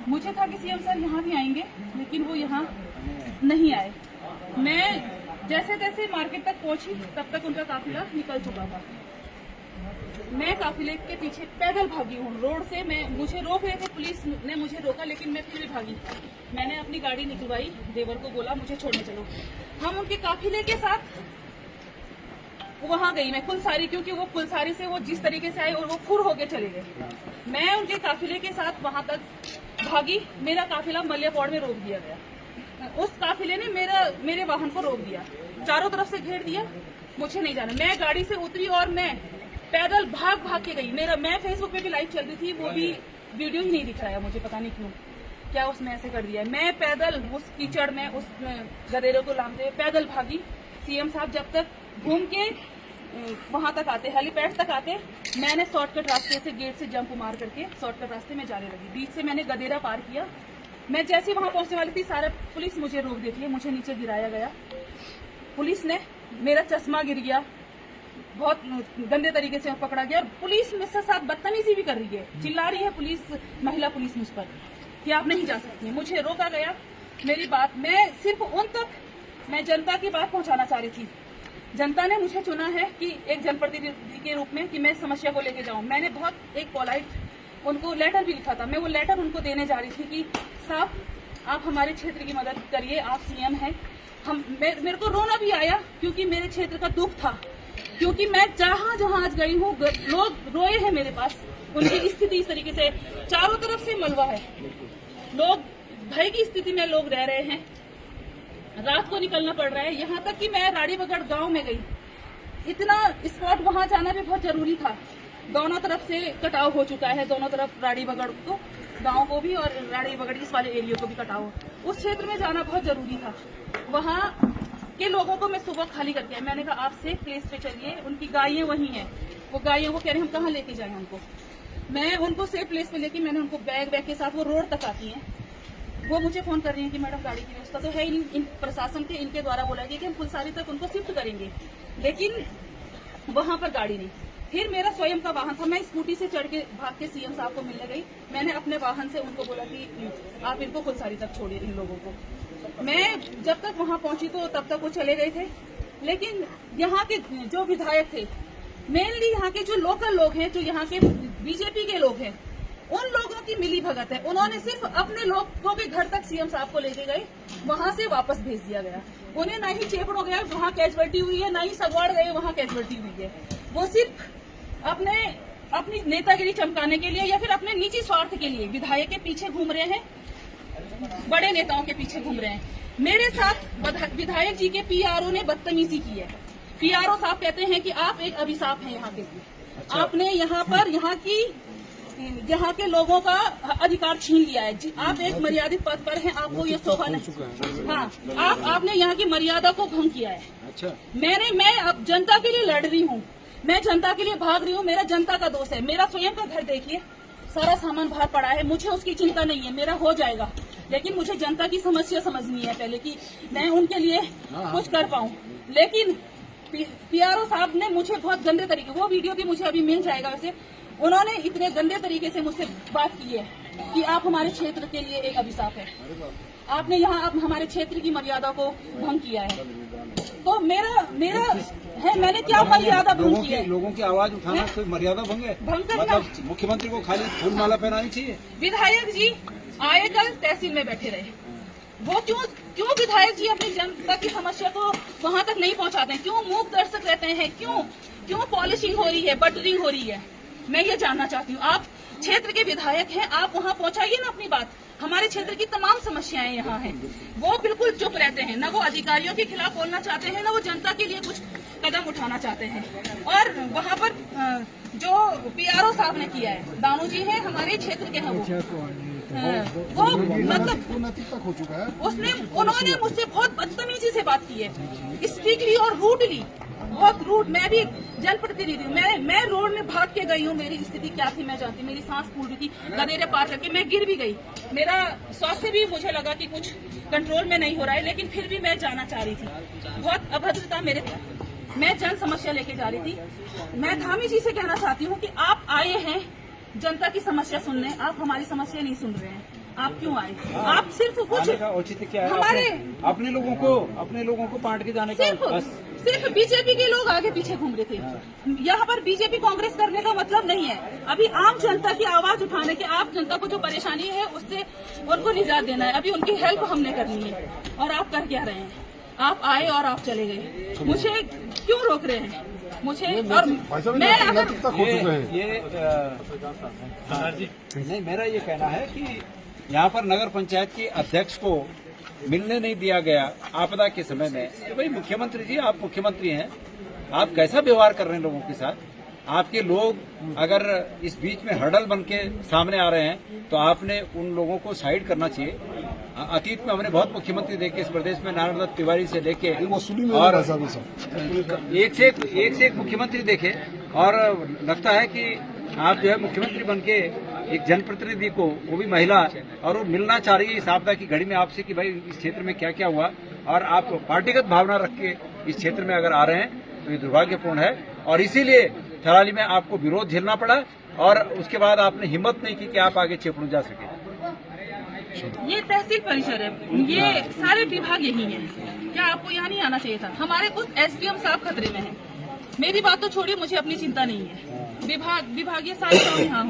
मुझे था कि सीएम सर यहाँ भी आएंगे, लेकिन वो यहाँ नहीं आए। मैं जैसे तैसे मार्केट तक पहुंची, तब तक उनका काफिला निकल चुका था। मैं काफिले के पीछे पैदल भागी हूँ रोड से। मुझे रोक रहे थे, पुलिस ने मुझे रोका, लेकिन मैं फिर भी भागी। मैंने अपनी गाड़ी निकलवाई, देवर को बोला मुझे छोड़ने चलो। हम उनके काफिले के साथ वहां गई मैं कुलसारी, क्योंकि वो कुलसारी से वो जिस तरीके से आए और वो फुर होके चले गए। मैं उनके काफिले के साथ वहां तक भागी। मेरा काफिला मलियापौड़ में रोक दिया गया। उस काफिले ने मेरे वाहन को रोक दिया, चारों तरफ से घेर दिया, मुझे नहीं जाना। मैं गाड़ी से उतरी और मैं पैदल भाग के गई। मैं फेसबुक पे भी लाइव चल रही थी, वो भी वीडियो ही नहीं दिखाया मुझे, पता नहीं क्यों, क्या उसने ऐसे कर दिया। मैं पैदल उस कीचड़ में उस गधेरे को लांघते हुए पैदल भागी। सीएम साहब जब तक घूम के वहां तक आते, हेलीपैड तक आते, मैंने शॉर्टकट रास्ते से गेट से जंप मार करके शॉर्टकट रास्ते में जाने लगी। बीच से मैंने गधेरा पार किया। मैं जैसे वहां पहुंचने वाली थी, सारा पुलिस मुझे रोक देती है, मुझे नीचे गिराया गया। पुलिस ने मेरा चश्मा गिर गया, बहुत गंदे तरीके से पकड़ा गया। और पुलिस मेरे साथ बदतमीजी भी कर रही है, चिल्ला रही है पुलिस, महिला पुलिस मुझ पर कि आप नहीं जा सकती। मुझे रोका गया। मेरी बात मैं सिर्फ उन तक, मैं जनता की बात पहुंचाना चाह रही थी। जनता ने मुझे चुना है कि एक जनप्रतिनिधि के रूप में कि मैं समस्या को लेके जाऊं। मैंने बहुत एक पोलाइट उनको लेटर भी लिखा था। मैं वो लेटर उनको देने जा रही थी कि साहब आप हमारे क्षेत्र की मदद करिए, आप सीएम हैं। मेरे को रोना भी आया, क्योंकि मेरे क्षेत्र का दुख था, क्योंकि मैं जहां आज गई हूँ लोग रोए हैं मेरे पास। उनकी स्थिति इस तरीके से, चारों तरफ से मलबा है, लोग भय की स्थिति में लोग रह रहे हैं, रात को निकलना पड़ रहा है। यहाँ तक कि मैं राड़ीबगड़ गांव में गई, इतना स्पॉट वहां जाना भी बहुत जरूरी था। दोनों तरफ से कटाव हो चुका है, दोनों तरफ राड़ीबगड़ को, गांव को भी और राड़ीबगड़ इस वाले एरिया को भी कटाव। उस क्षेत्र में जाना बहुत जरूरी था। वहां के लोगों को मैं सुबह खाली करके, मैंने कहा आप सेफ प्लेस पे चलिए, उनकी गायें वहीं हैं, वो गायें वो कह रहे हैं हम कहाँ लेके जाएं उनको। मैं उनको सेफ प्लेस पे लेके, मैंने उनको बैग के साथ, वो रोड तक आती हैं, वो मुझे फोन कर रही हैं कि मैडम गाड़ी की व्यवस्था तो है, इन प्रशासन के इनके द्वारा बोला गया कि हम कुलसारी तक उनको शिफ्ट करेंगे, लेकिन वहां पर गाड़ी नहीं। फिर मेरा स्वयं का वाहन था, मैं स्कूटी से चढ़ के भाग के सीएम साहब को मिलने गई। मैंने अपने वाहन से उनको बोला कि आप इनको कुलसारी तक छोड़िए, इन लोगों को। मैं जब तक वहां पहुंची तो तब तक वो चले गए थे, लेकिन यहाँ के जो विधायक थे, मेनली यहाँ के जो लोकल लोग हैं, जो यहाँ के बीजेपी के लोग हैं, उन लोगों की मिली भगत है। उन्होंने सिर्फ अपने लोगों के घर तक सीएम साहब को लेके गए, वहां से वापस भेज दिया गया। उन्हें ना ही चेपड़ो गया वहां कैजुअलिटी हुई है, ना ही सगवाड़ गए वहां कैजुअलिटी हुई है। वो सिर्फ अपनी नेतागिरी चमकाने के लिए या फिर अपने निजी स्वार्थ के लिए विधायक के पीछे घूम रहे हैं, बड़े नेताओं के पीछे घूम रहे हैं। मेरे साथ विधायक जी के पीआरओ ने बदतमीजी की है। पीआरओ साहब कहते हैं कि आप एक अभिशाप हैं यहाँ के। आपने यहाँ पर यहाँ के लोगों का अधिकार छीन लिया है। आप एक मर्यादित पद पर हैं, आपको ये शोभा नहीं। हाँ, आपने यहाँ की मर्यादा को भंग किया है। अच्छा, मैं अब जनता के लिए लड़ रही हूँ, मैं जनता के लिए भाग रही हूँ। मेरा जनता का दोष है। मेरा स्वयं का घर देखिए, सारा सामान बाहर पड़ा है, मुझे उसकी चिंता नहीं है, मेरा हो जाएगा। लेकिन मुझे जनता की समस्या समझनी है पहले कि मैं उनके लिए कुछ कर पाऊँ। लेकिन पीआरओ साहब ने मुझे बहुत गंदे तरीके, वो वीडियो भी मुझे अभी मिल जाएगा वैसे, उन्होंने इतने गंदे तरीके से मुझसे बात की है कि आप हमारे क्षेत्र के लिए एक अभिशाप है, आपने यहाँ हमारे क्षेत्र की मर्यादा को भंग किया है। तो मेरा है, मैंने क्या मर्यादा भंग की है? लोगों की आवाज उठाना कोई मर्यादा भंग है? भंग करना, मतलब मुख्यमंत्री को खाली फूल माला पहनानी चाहिए। विधायक जी आए कल तहसील में बैठे रहे, वो क्यों विधायक जी अपनी जनता की समस्या को वहाँ तक नहीं पहुँचाते हैं? क्यों मूक दर्शक रहते हैं? क्यों पॉलिशिंग हो रही है, बटरिंग हो रही है? मैं ये जानना चाहती हूँ। आप क्षेत्र के विधायक हैं, आप वहाँ पहुँचाइए ना अपनी बात। हमारे क्षेत्र की तमाम समस्याएं यहाँ हैं, वो बिल्कुल चुप रहते हैं, न वो अधिकारियों के खिलाफ बोलना चाहते हैं, न वो जनता के लिए कुछ कदम उठाना चाहते हैं। और वहाँ पर जो पीआरओ साहब ने किया है, दानू जी हैं, हमारे क्षेत्र के हैं, वो मतलब तक हो चुका है। उन्होंने मुझसे बहुत बदतमीजी से बात की है, स्ट्रिक्टली और रूडली, बहुत रूड। मैं भी जनप्रतिनिधि हूँ, मैं रोड में भाग के गई हूँ। मेरी स्थिति क्या थी मैं जानती, मेरी सांस फूल रही थी, गधेरे पार करके मैं गिर भी गई। मेरा स्वास्थ्य भी मुझे लगा कि कुछ कंट्रोल में नहीं हो रहा है, लेकिन फिर भी मैं जाना चाह रही थी। बहुत अभद्रता मेरे, मैं जन समस्या लेके जा रही थी। मैं धामी जी से कहना चाहती हूँ कि आप आए हैं जनता की समस्या सुनने, आप हमारी समस्या नहीं सुन रहे हैं। आप क्यों आए? आप सिर्फ कुछ आने का औचित्य क्या है? हमारे अपने लोगों को पार्ट के जाने का बस। सिर्फ बीजेपी के लोग आगे पीछे घूम रहे थे। यहाँ पर बीजेपी कांग्रेस करने का मतलब नहीं है। अभी आम जनता की आवाज उठाने की, आप जनता को जो परेशानी है उससे उनको निजात देना है। अभी उनकी हेल्प हमने करनी है। और आप कर क्या रहे हैं? आप आए और आप चले गए। मुझे क्यों रोक रहे हैं? मुझे और मैं अगर नहीं, मेरा ये कहना है कि यहाँ पर नगर पंचायत के अध्यक्ष को मिलने नहीं दिया गया आपदा के समय में। तो भाई मुख्यमंत्री जी, आप मुख्यमंत्री हैं, आप कैसा व्यवहार कर रहे हैं लोगों के साथ? आपके लोग अगर इस बीच में हर्डल बन के सामने आ रहे हैं तो आपने उन लोगों को साइड करना चाहिए। अतीत में हमने बहुत मुख्यमंत्री देखे इस प्रदेश में, नारायण दत्त तिवारी से लेके और एक से एक मुख्यमंत्री देखे, और लगता है कि आप जो है मुख्यमंत्री बन के एक जनप्रतिनिधि को, वो भी महिला, और वो मिलना चाह रही है इस आपदा की घड़ी में आपसे कि भाई इस क्षेत्र में क्या क्या हुआ, और आप पार्टीगत भावना रख के इस क्षेत्र में अगर आ रहे हैं तो ये दुर्भाग्यपूर्ण है। और इसीलिए थराली में आपको विरोध झेलना पड़ा, और उसके बाद आपने हिम्मत नहीं की कि आप आगे चेपड़ू जा सके। ये तहसील परिसर है, ये सारे विभाग यही हैं। क्या आपको यहाँ नहीं आना चाहिए था? हमारे कुछ एसडीएम साहब खतरे में हैं। मेरी बात तो छोड़िए, मुझे अपनी चिंता नहीं है। विभागीय सारे काम यहाँ